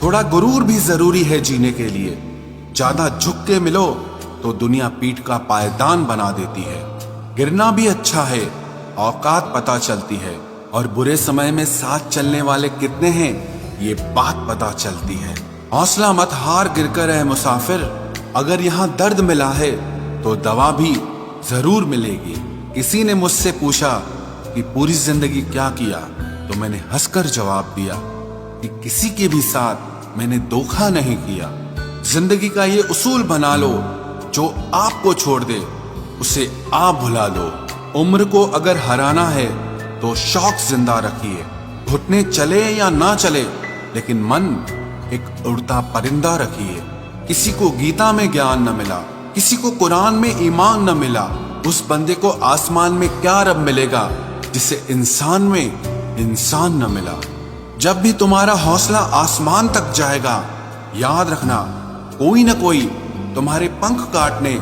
थोड़ा गुरूर भी जरूरी है जीने के लिए। ज्यादा झुक के मिलो तो दुनिया पीठ का पायदान बना देती है। गिरना भी अच्छा है, औकात पता चलती है, और बुरे समय में साथ चलने वाले कितने हैं ये बात पता चलती है। हौसला मत हार गिरकर है मुसाफिर, अगर यहाँ दर्द मिला है तो दवा भी जरूर मिलेगी। किसी ने मुझसे पूछा कि पूरी जिंदगी क्या किया, तो मैंने हंसकर जवाब दिया कि किसी के भी साथ मैंने धोखा नहीं किया। जिंदगी का ये उसूल बना लो, जो आपको छोड़ दे उसे आप भुला दो। उम्र को अगर हराना है तो शौक जिंदा रखिए। घुटने चले या ना चले, लेकिन मन एक उड़ता परिंदा रखिए। किसी को गीता में ज्ञान न मिला, किसी को कुरान में ईमान न मिला, उस बंदे को आसमान में क्या रब मिलेगा जिसे इंसान में इंसान न मिला। जब भी तुम्हारा हौसला आसमान तक जाएगा, याद रखना कोई न कोई तुम्हारे पंख काटने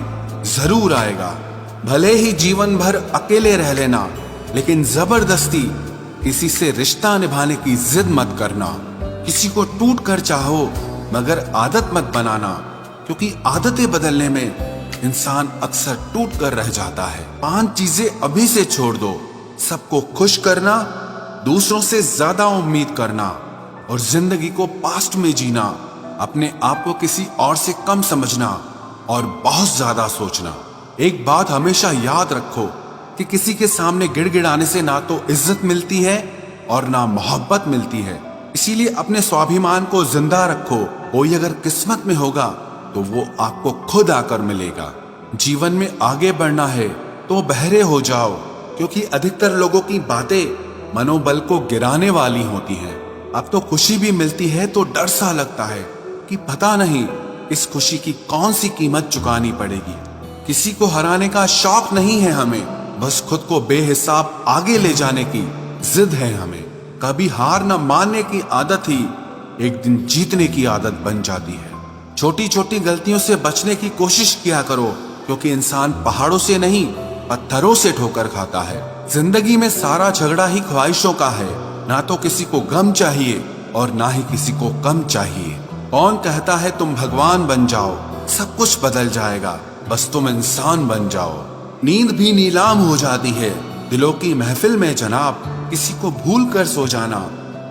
जरूर आएगा। भले ही जीवन भर अकेले रह लेना, लेकिन जबरदस्ती किसी से रिश्ता निभाने की जिद मत करना। किसी को टूट कर चाहो मगर आदत मत बनाना, क्योंकि आदतें बदलने में इंसान अक्सर टूट कर रह जाता है। 5 चीजें अभी से छोड़ दो। सबको खुश करना, दूसरों से ज्यादा उम्मीद करना, और जिंदगी को पास्ट में जीना। अपने आप को किसी और से कम समझना और बहुत ज्यादा सोचना। एक बात हमेशा याद रखो कि किसी के सामने गिड़गिड़ाने से ना तो इज्जत मिलती है और ना मोहब्बत मिलती है। इसीलिए अपने स्वाभिमान को जिंदा रखो। कोई अगर किस्मत में होगा तो वो आपको खुद आकर मिलेगा। जीवन में आगे बढ़ना है तो बहरे हो जाओ, क्योंकि अधिकतर लोगों की बातें मनोबल को गिराने वाली होती हैं। अब तो खुशी भी मिलती है तो डर सा लगता है कि पता नहीं इस खुशी की कौन सी कीमत चुकानी पड़ेगी। किसी को हराने का शौक नहीं है हमें, बस खुद को बेहिसाब आगे ले जाने की जिद है हमें। कभी हार न मानने की आदत ही एक दिन जीतने की आदत बन जाती है। छोटी छोटी गलतियों से बचने की कोशिश किया करो, क्योंकि इंसान पहाड़ों से नहीं पत्थरों से ठोकर खाता है। जिंदगी में सारा झगड़ा ही ख्वाहिशों का है। ना तो किसी को गम चाहिए और ना ही किसी को कम चाहिए। कौन कहता है तुम भगवान बन जाओ, सब कुछ बदल जाएगा, बस तुम इंसान बन जाओ। नींद भी नीलाम हो जाती है दिलों की महफिल में जनाब। किसी को भूल कर सो जाना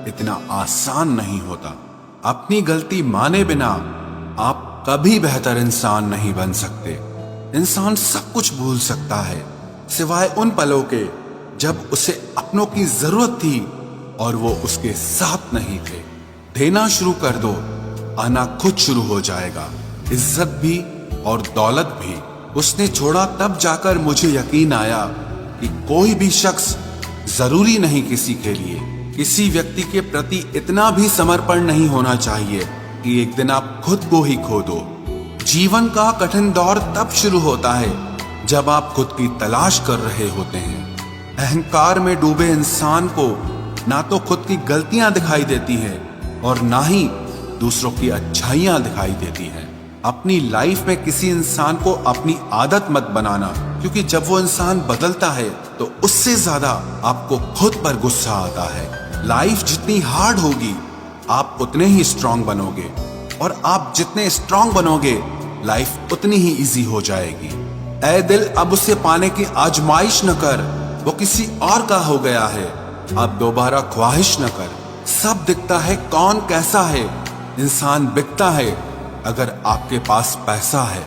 इतना आसान नहीं होता। अपनी गलती माने बिना आप कभी बेहतर इंसान नहीं बन सकते। इंसान सब कुछ भूल सकता है सिवाय उन पलों के जब उसे अपनों की जरूरत थी और वो उसके साथ नहीं थे। देना शुरू कर दो, आना खुद शुरू हो जाएगा। इज्जत भी और दौलत भी उसने छोड़ा, तब जाकर मुझे यकीन आया कि कोई भी शख्स जरूरी नहीं किसी के लिए। किसी व्यक्ति के प्रति इतना भी समर्पण नहीं होना चाहिए कि एक दिन आप खुद को ही खो दो। जीवन का कठिन दौर तब शुरू होता है जब आप खुद की तलाश कर रहे होते हैं। अहंकार में डूबे इंसान को ना तो खुद की गलतियां दिखाई देती है और ना ही दूसरों की अच्छाइयां दिखाई देती हैं। अपनी लाइफ में किसी इंसान को अपनी आदत मत बनाना, क्योंकि जब वो इंसान बदलता है तो उससे ज्यादा आपको खुद पर गुस्सा आता है। लाइफ जितनी हार्ड होगी आप उतने ही स्ट्रांग बनोगे, और आप जितने स्ट्रांग बनोगे लाइफ उतनी ही इजी हो जाएगी। ऐ दिल अब उसे पाने की आजमाइश न कर, वो किसी और का हो गया है, अब दोबारा ख्वाहिश न कर। सब दिखता है कौन कैसा है, इंसान बिकता है अगर आपके पास पैसा है।